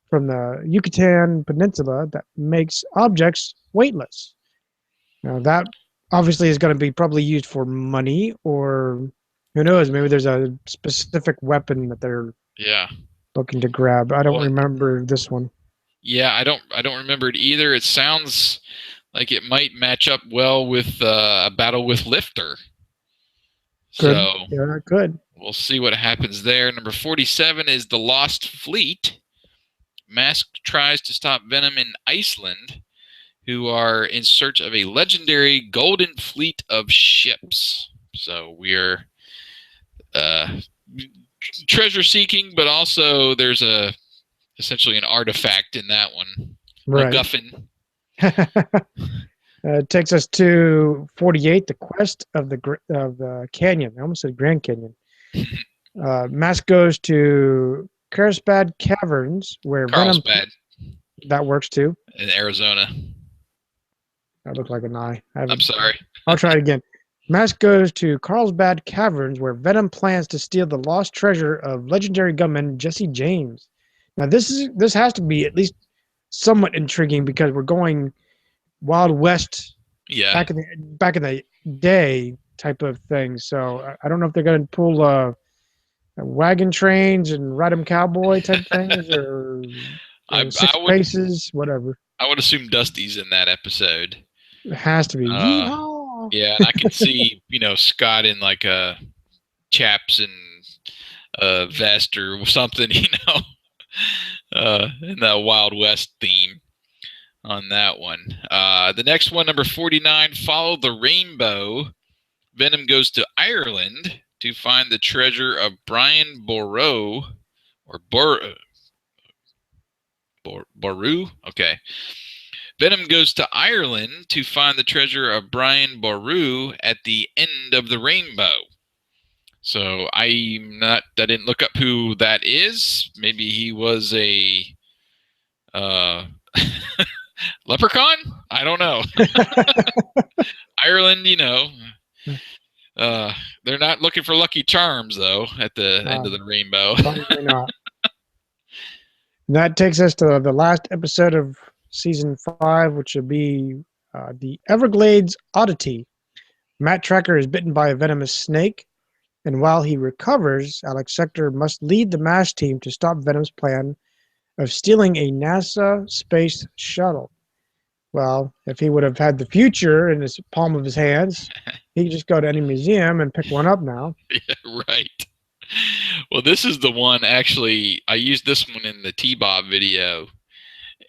from the Yucatan Peninsula that makes objects weightless. Now, that obviously is going to be probably used for money, or who knows, maybe there's a specific weapon that they're yeah. looking to grab. I don't Well, remember this one. yeah. I don't remember it either. It sounds like it might match up well with a battle with Lifter. Good. So Yeah, good. we'll see what happens there. Number 47 is the Lost Fleet. M.A.S.K tries to stop Venom in Iceland, who are in search of a legendary golden fleet of ships. So we're uh, treasure seeking, but also there's essentially an artifact in that one. Right. MacGuffin. It takes us to 48, The Quest of the Canyon. I almost said Grand Canyon. M.A.S.K goes to Carlsbad Caverns, where Venom. Carlsbad That works too. in Arizona. That looked like an eye. I'm sorry. I'll try it again. M.A.S.K goes to Carlsbad Caverns, where Venom plans to steal the lost treasure of legendary gunman Jesse James. Now, this has to be at least somewhat intriguing because we're going Wild West Yeah. back in the day type of thing. So I don't know if they're going to pull wagon trains and ride 'em cowboy type things or I six I would paces, whatever. I would assume Dusty's in that episode. It has to be. Uh, Yeehaw! yeah, and I could see Scott in like a chaps and a vest or something. In the Wild West theme on that one. The next one, number 49, Follow the Rainbow. Venom goes to Ireland to find the treasure of Brian Boru, or Boru? Okay. Venom goes to Ireland to find the treasure of Brian Boru at the end of the rainbow. So I didn't look up who that is. Maybe he was a uh, leprechaun? I don't know. Ireland, uh, they're not looking for Lucky Charms though at the end of the rainbow. Probably not. And that takes us to the last episode of season 5, which will be the Everglades Oddity. Matt Tracker is bitten by a venomous snake, and while he recovers, Alex Sector must lead the MASK team to stop Venom's plan of stealing a NASA space shuttle. Well, if he would have had the future in his palm of his hands, he could just go to any museum and pick one up now. Yeah, right. Well, this is the one, actually, I used this one in the T-Bob video,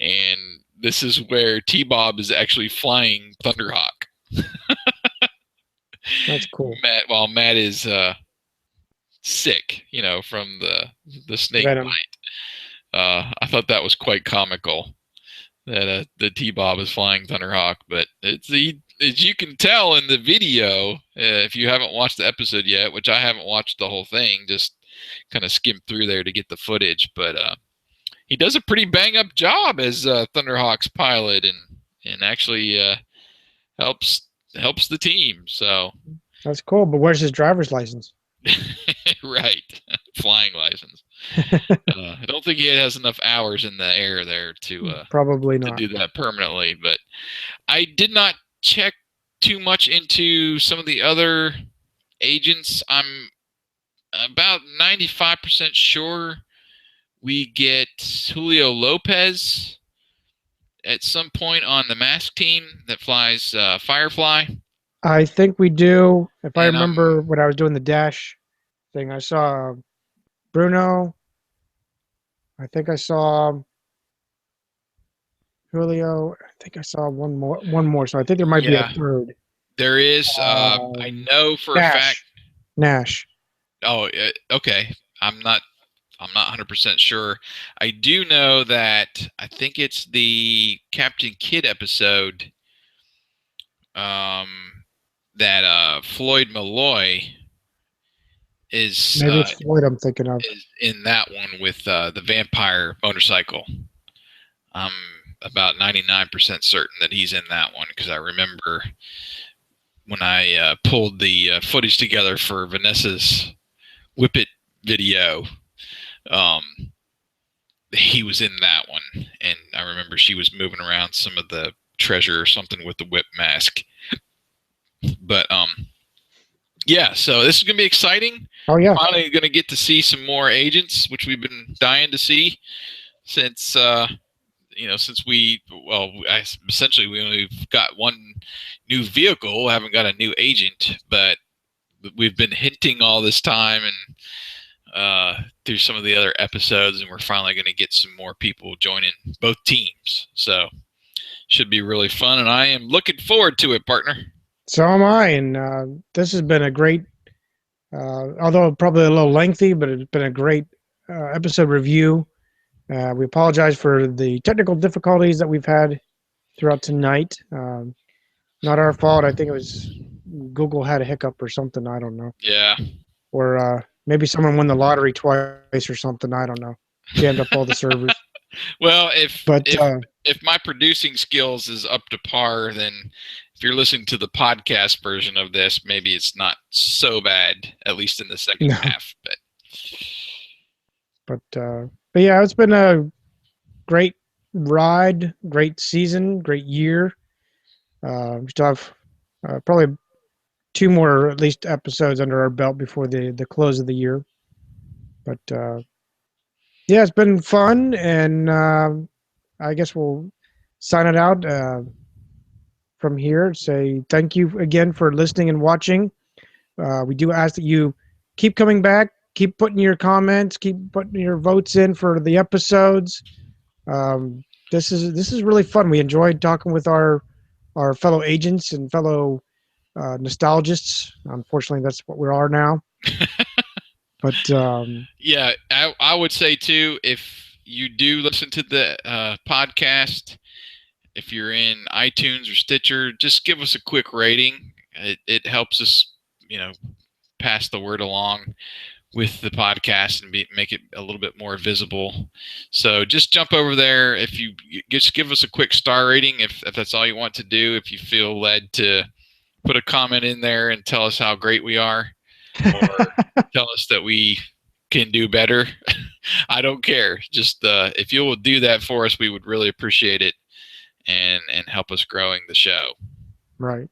and this is where T-Bob is actually flying Thunderhawk. That's cool. Matt is sick, from the snake Venom. bite. I thought that was quite comical that the T-Bob is flying Thunderhawk, but as you can tell in the video, if you haven't watched the episode yet, which I haven't watched the whole thing, just kind of skimmed through there to get the footage, but he does a pretty bang up job as Thunderhawk's pilot, and actually helps the team. So that's cool. But where's his driver's license? Right, flying license. I don't think he has enough hours in the air there to probably not to do that permanently. But I did not check too much into some of the other agents. I'm about 95% sure we get Julio Lopez at some point on the MASK team that flies Firefly. I think we do. If I remember when I was doing the Dash thing, I saw Bruno. I think I saw Julio. I think I saw one more. So I think there might be a third. There is. I know for Nash. a fact. Nash. Oh, okay. I'm not 100% sure. I do know that I think it's the Captain Kidd episode. That Floyd Malloy is. Maybe it's Floyd I'm thinking of. Is in that one with the vampire motorcycle. I'm about 99% certain that he's in that one, because I remember when I pulled the footage together for Vanessa's Whippet video, he was in that one, and I remember she was moving around some of the treasure or something with the whip mask. But yeah, so this is gonna be exciting. Oh yeah, finally gonna get to see some more agents, which we've been dying to see since since essentially we only got one new vehicle, haven't got a new agent, but we've been hinting all this time and through some of the other episodes, and we're finally going to get some more people joining both teams. So should be really fun, and I am looking forward to it, partner. So am I, and this has been a great, although probably a little lengthy, but it's been a great episode review. We apologize for the technical difficulties that we've had throughout tonight. Not our fault. I think it was Google had a hiccup or something. I don't know. Yeah. Or maybe someone won the lottery twice or something. I don't know. Jammed up all the servers. Well, if my producing skills is up to par, then if you're listening to the podcast version of this, maybe it's not so bad, at least in the second half. But yeah, it's been a great ride, great season, great year. We still have probably 2 more at least episodes under our belt before the close of the year. But yeah, it's been fun, and I guess we'll sign it out from here. Say thank you again for listening and watching. We do ask that you keep coming back, keep putting your comments, keep putting your votes in for the episodes. Um, this is really fun. We enjoyed talking with our fellow agents and fellow nostalgists. Unfortunately, that's what we are now. But Yeah, I would say too, if you do listen to the podcast, if you're in iTunes or Stitcher, just give us a quick rating. It helps us, pass the word along with the podcast and make it a little bit more visible. So just jump over there. If you just give us a quick star rating, if that's all you want to do, if you feel led to put a comment in there and tell us how great we are, or tell us that we can do better. I don't care. Just if you will do that for us, we would really appreciate it, and help us growing the show. right.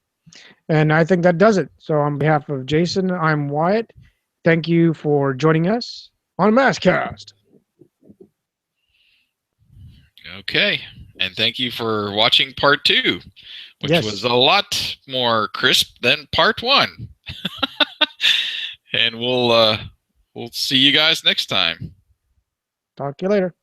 And I think that does it. So, on behalf of Jason, I'm Wyatt. Thank you for joining us on MASKast. Okay, and thank you for watching part 2, which was Yes. a lot more crisp than part 1. And we'll see you guys next time. Talk to you later.